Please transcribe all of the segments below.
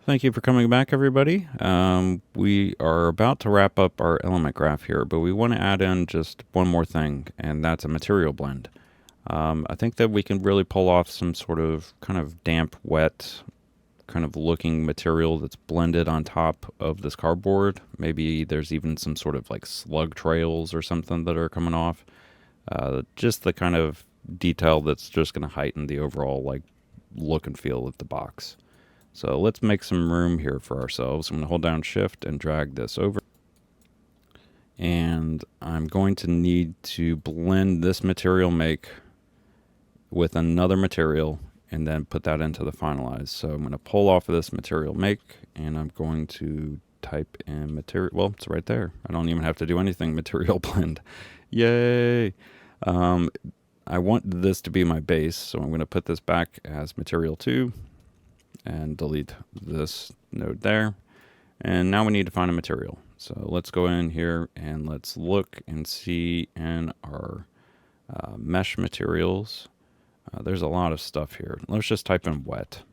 Thank you for coming back, everybody. We are about to wrap up our element graph here, but we want to add in just one more thing, and that's a material blend. I think that we can really pull off some sort of kind of damp, wet, kind of looking material that's blended on top of this cardboard. Maybe there's even some sort of like slug trails or something that are coming off. Just the kind of detail that's just going to heighten the overall like look and feel of the box. So let's make some room here for ourselves. I'm going to hold down shift and drag this over. And I'm going to need to blend this material make with another material and then put that into the finalize. So I'm going to pull off of this material make and I'm going to type in material. Well, it's right there. I don't even have to do anything. Material blend. Yay. I want this to be my base. So I'm going to put this back as material 2. And delete this node there. And now we need to find a material. So let's go in here and let's look and see in our mesh materials. There's a lot of stuff here. Let's just type in wet.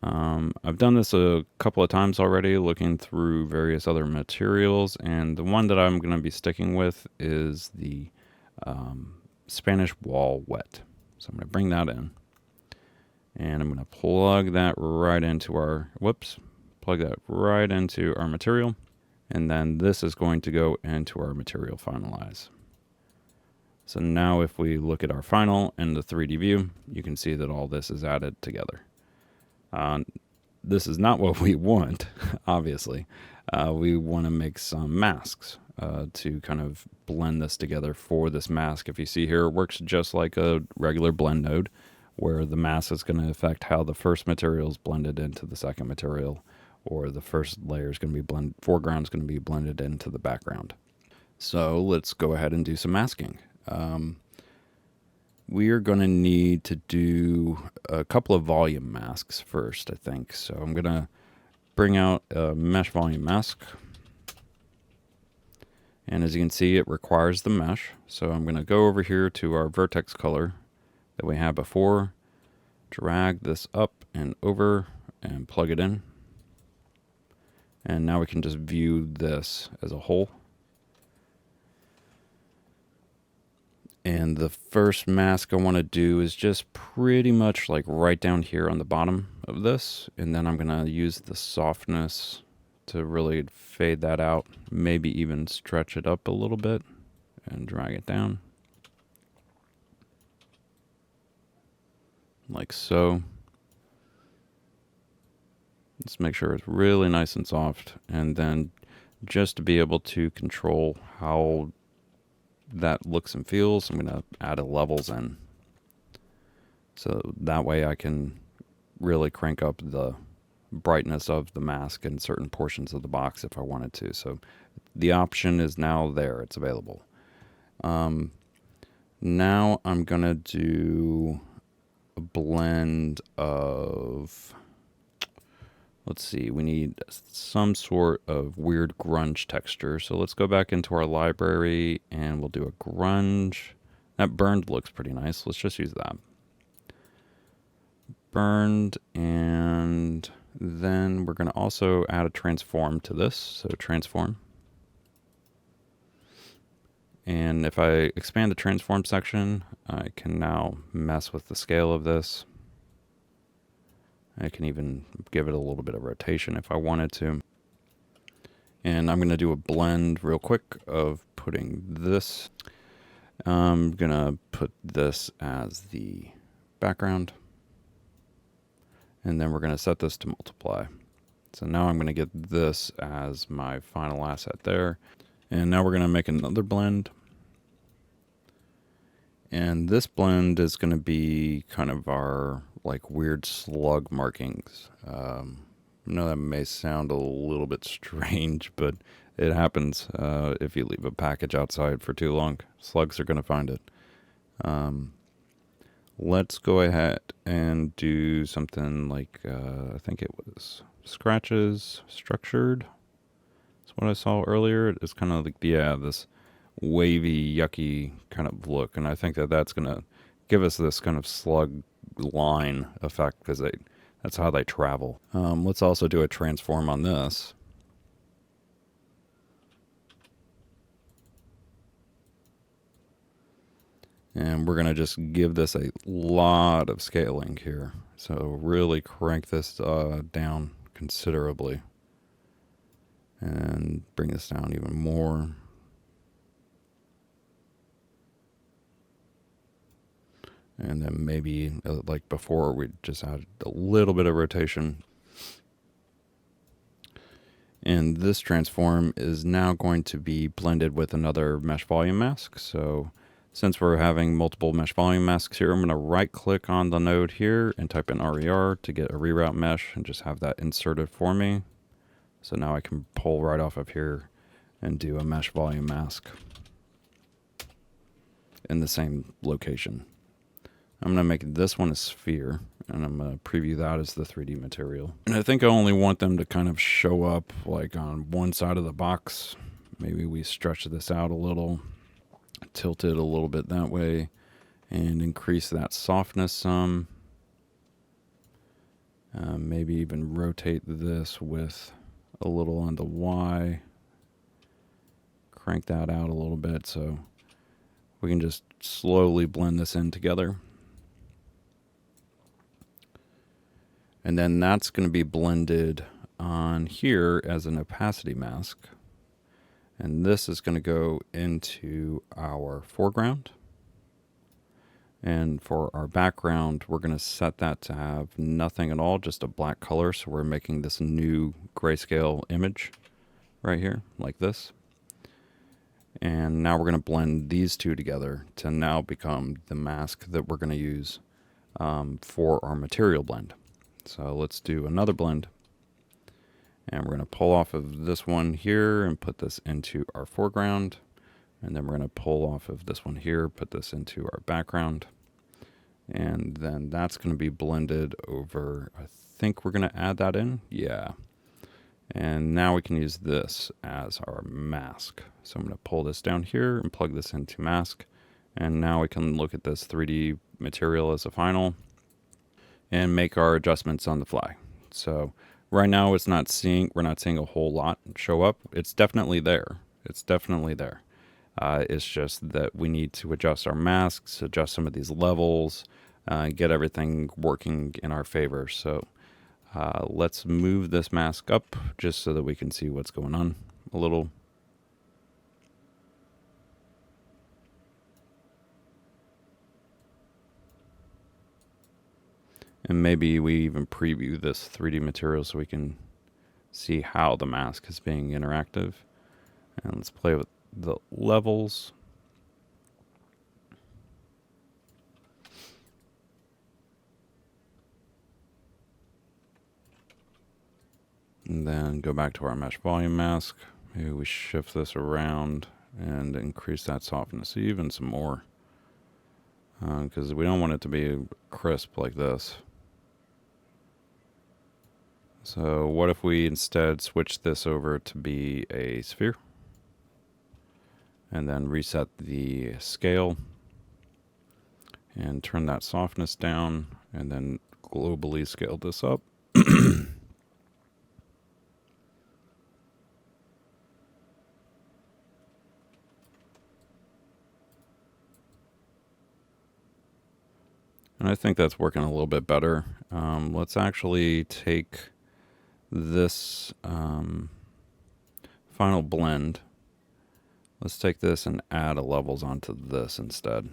I've done this a couple of times already, looking through various other materials, and the one that I'm going to be sticking with is the Spanish wall wet. So I'm going to bring that in. And I'm going to plug that right into our, material. And then this is going to go into our material finalize. So now if we look at our final in the 3D view, you can see that all this is added together. This is not what we want, obviously. We want to make some masks to kind of blend this together for this mask. If you see here, it works just like a regular blend node, where the mask is going to affect how the first material is blended into the second material, or the first layer is going to be foreground is going to be blended into the background. So let's go ahead and do some masking. We are going to need to do a couple of volume masks first, I think. So I'm going to bring out a mesh volume mask. And as you can see, it requires the mesh. So I'm going to go over here to our vertex color that we had before, drag this up and over and plug it in. And now we can just view this as a whole. And the first mask I want to do is just pretty much like right down here on the bottom of this. And then I'm going to use the softness to really fade that out, maybe even stretch it up a little bit and drag it down. Like so. Let's make sure it's really nice and soft, and then just to be able to control how that looks and feels, I'm going to add a levels in. So that way I can really crank up the brightness of the mask in certain portions of the box if I wanted to. So the option is now there, it's available. Now I'm going to do a blend of, let's see, we need some sort of weird grunge texture. So let's go back into our library and we'll do a grunge. That burned looks pretty nice. Let's just use that. Burned, and then we're going to also add a transform to this. So transform. And if I expand the transform section, I can now mess with the scale of this. I can even give it a little bit of rotation if I wanted to. And I'm going to do a blend real quick of putting this. I'm going to put this as the background. And then we're going to set this to multiply. So now I'm going to get this as my final asset there. And now we're going to make another blend. And this blend is going to be kind of our like weird slug markings. I know that may sound a little bit strange, but it happens if you leave a package outside for too long. Slugs are going to find it. Let's go ahead and do something like, I think it was scratches structured. That's what I saw earlier. It's kind of like, this wavy, yucky kind of look. And I think that that's going to give us this kind of slug line effect, because That's how they travel. Let's also do a transform on this. And we're going to just give this a lot of scaling here. So really crank this down considerably. And bring this down even more. And then maybe, like before, we just added a little bit of rotation. And this transform is now going to be blended with another mesh volume mask. So since we're having multiple mesh volume masks here, I'm going to right click on the node here and type in RER to get a reroute mesh and just have that inserted for me. So now I can pull right off of here and do a mesh volume mask in the same location. I'm going to make this one a sphere, and I'm going to preview that as the 3D material. And I think I only want them to kind of show up like on one side of the box. Maybe we stretch this out a little, tilt it a little bit that way, and increase that softness some. Maybe even rotate this with a little on the Y. Crank that out a little bit so we can just slowly blend this in together. And then that's going to be blended on here as an opacity mask. And this is going to go into our foreground. And for our background, we're going to set that to have nothing at all, just a black color. So we're making this new grayscale image right here, like this. And now we're going to blend these two together to now become the mask that we're going to use for our material blend. So let's do another blend. And we're going to pull off of this one here and put this into our foreground. And then we're going to pull off of this one here, put this into our background. And then that's going to be blended over. I think we're going to add that in. Yeah. And now we can use this as our mask. So I'm going to pull this down here and plug this into mask. And now we can look at this 3D material as a final and make our adjustments on the fly. So right now we're not seeing a whole lot show up. It's definitely there. It's definitely there. It's just that we need to adjust our masks, adjust some of these levels, get everything working in our favor. So let's move this mask up just so that we can see what's going on a little. And maybe we even preview this 3D material so we can see how the mask is being interactive. And let's play with the levels. And then go back to our mesh volume mask. Maybe we shift this around and increase that softness even some more. Because we don't want it to be crisp like this. So what if we instead switch this over to be a sphere? And then reset the scale. And turn that softness down. And then globally scale this up. And I think that's working a little bit better. Let's actually take this final blend. Let's take this and add a levels onto this instead.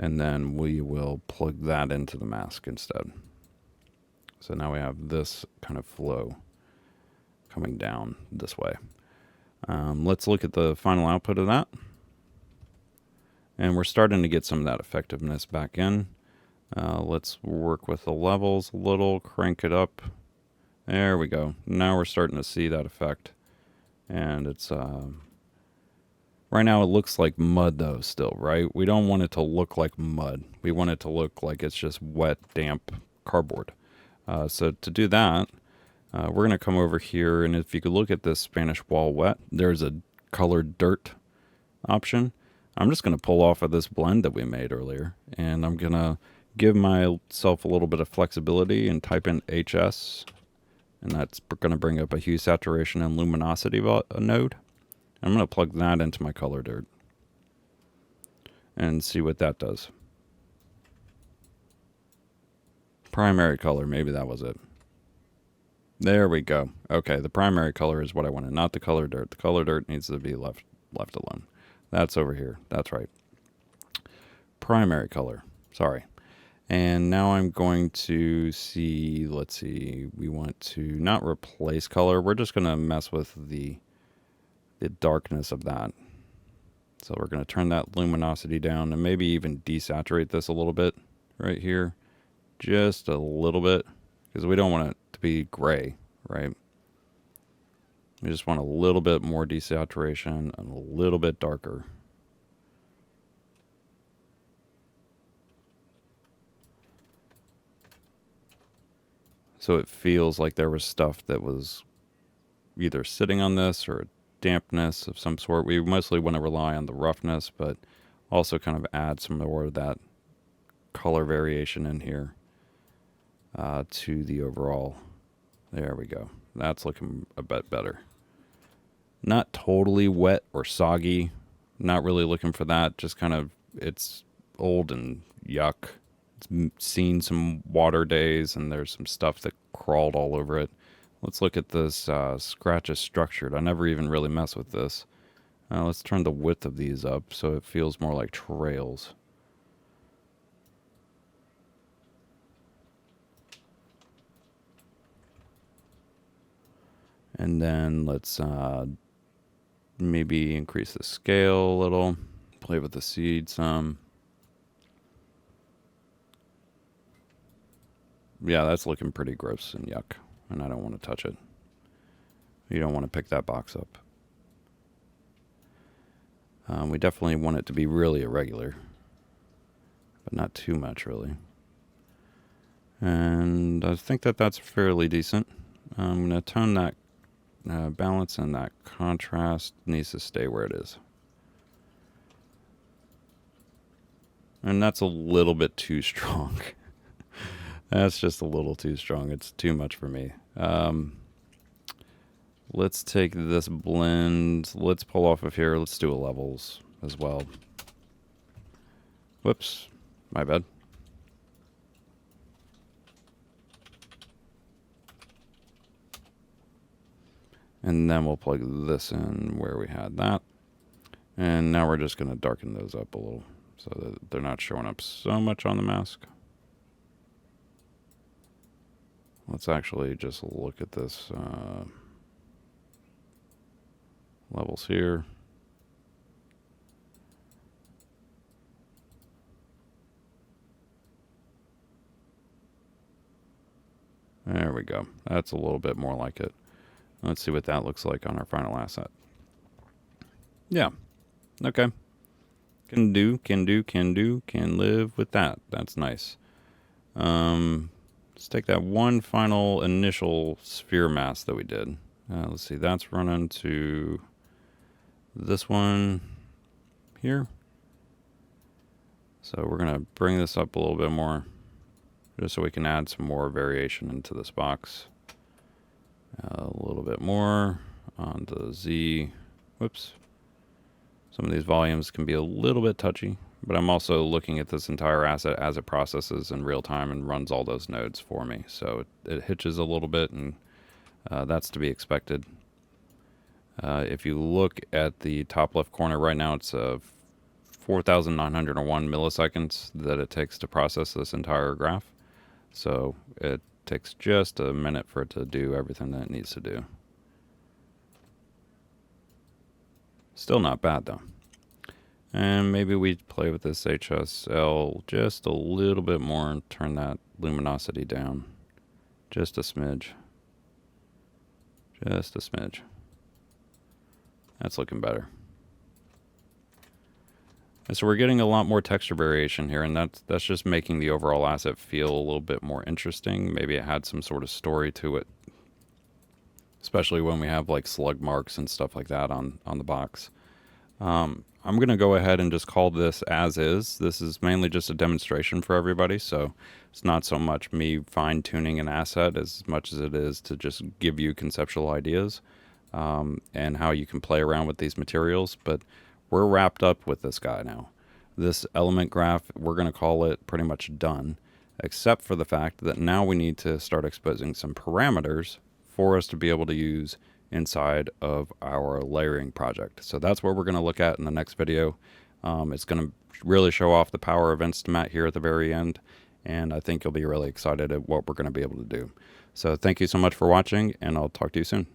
And then we will plug that into the mask instead. So now we have this kind of flow coming down this way. Let's look at the final output of that. And we're starting to get some of that effectiveness back in. Let's work with the levels a little, crank it up. There we go. Now we're starting to see that effect. And it's, right now it looks like mud though still, right? We don't want it to look like mud. We want it to look like it's just wet, damp cardboard. So to do that, we're going to come over here. And if you could look at this Spanish wall wet, there's a colored dirt option. I'm just going to pull off of this blend that we made earlier, and I'm going to give myself a little bit of flexibility and type in HS, and that's going to bring up a hue, saturation, and luminosity node. I'm going to plug that into my color dirt and see what that does. Primary color, maybe that was it. There we go. Okay, the primary color is what I wanted, not the color dirt. The color dirt needs to be left alone. That's over here. That's right. Primary color. Sorry. And now I'm going to see, let's see, we want to not replace color. We're just going to mess with the darkness of that. So we're going to turn that luminosity down and maybe even desaturate this a little bit right here. Just a little bit, because we don't want it to be gray, right? We just want a little bit more desaturation and a little bit darker. So it feels like there was stuff that was either sitting on this or dampness of some sort. We mostly want to rely on the roughness, but also kind of add some more of that color variation in here to the overall. There we go. That's looking a bit better. Not totally wet or soggy. Not really looking for that. Just kind of, it's old and yuck. It's seen some water days and there's some stuff that crawled all over it. Let's look at this scratch is structured. I never even really mess with this. Let's turn the width of these up so it feels more like trails. And then let's maybe increase the scale a little. Play with the seed some. Yeah, that's looking pretty gross and yuck, and I don't want to touch it. You don't want to pick that box up. We definitely want it to be really irregular, but not too much, really. And I think that that's fairly decent. I'm going to tone that balance, and that contrast needs to stay where it is. And that's a little bit too strong. That's just a little too strong. It's too much for me. Let's take this blend. Let's pull off of here. Let's do a levels as well. Whoops. My bad. And then we'll plug this in where we had that. And now we're just going to darken those up a little so that they're not showing up so much on the mask. Let's actually just look at this levels here. There we go. That's a little bit more like it. Let's see what that looks like on our final asset. Yeah. Okay. Can live with that. That's nice. Let's take that one final initial sphere mask that we did. Let's see, that's running to this one here. So we're going to bring this up a little bit more just so we can add some more variation into this box. A little bit more on the Z. Whoops. Some of these volumes can be a little bit touchy, but I'm also looking at this entire asset as it processes in real time and runs all those nodes for me. So it hitches a little bit, and that's to be expected. If you look at the top left corner right now, it's 4,901 milliseconds that it takes to process this entire graph. So it takes just a minute for it to do everything that it needs to do. Still not bad though. And maybe we play with this HSL just a little bit more and turn that luminosity down just a smidge. Just a smidge. That's looking better. And so we're getting a lot more texture variation here, and that's just making the overall asset feel a little bit more interesting. Maybe it had some sort of story to it, especially when we have like slug marks and stuff like that on the box. I'm going to go ahead and just call this as is. This is mainly just a demonstration for everybody, so it's not so much me fine-tuning an asset as much as it is to just give you conceptual ideas and how you can play around with these materials. But we're wrapped up with this guy now. This element graph, we're going to call it pretty much done, except for the fact that now we need to start exposing some parameters for us to be able to use inside of our layering project. So that's what we're going to look at in the next video. It's going to really show off the power of InstaMAT here at the very end, and I think you'll be really excited at what we're going to be able to do. So thank you so much for watching, and I'll talk to you soon.